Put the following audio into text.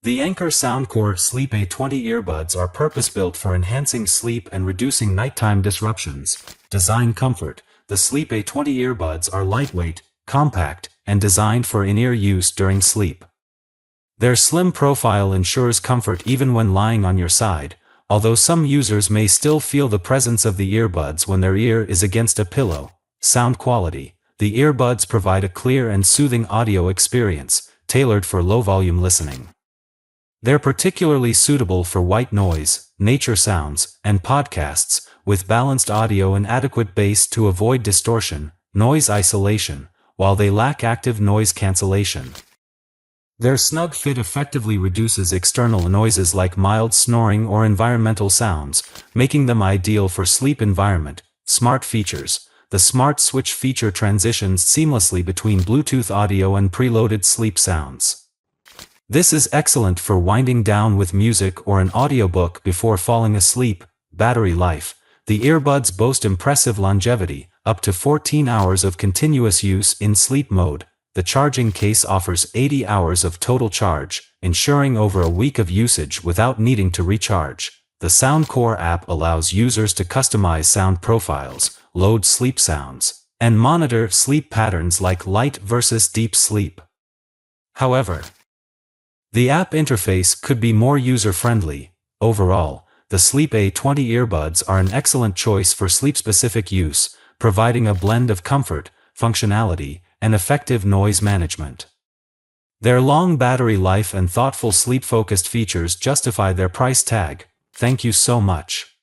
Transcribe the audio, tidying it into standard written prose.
The Anker Soundcore Sleep A20 earbuds are purpose-built for enhancing sleep and reducing nighttime disruptions. Design comfort. The Sleep A20 earbuds are lightweight, compact, and designed for in-ear use during sleep. Their slim profile ensures comfort even when lying on your side, although some users may still feel the presence of the earbuds when their ear is against a pillow. Sound quality. The earbuds provide a clear and soothing audio experience, tailored for low-volume listening. They're particularly suitable for white noise, nature sounds, and podcasts, with balanced audio and adequate bass to avoid distortion, noise isolation, while they lack active noise cancellation. Their snug fit effectively reduces external noises like mild snoring or environmental sounds, making them ideal for sleep environment. Smart features. The Smart Switch feature transitions seamlessly between Bluetooth audio and preloaded sleep sounds. This is excellent for winding down with music or an audiobook before falling asleep. Battery life. The earbuds boast impressive longevity, up to 14 hours of continuous use in sleep mode. The charging case offers 80 hours of total charge, ensuring over a week of usage without needing to recharge. The Soundcore app allows users to customize sound profiles, load sleep sounds, and monitor sleep patterns like light versus deep sleep. However, the app interface could be more user-friendly. Overall, the Sleep A20 earbuds are an excellent choice for sleep-specific use, providing a blend of comfort, functionality, and effective noise management. Their long battery life and thoughtful sleep-focused features justify their price tag. Thank you so much.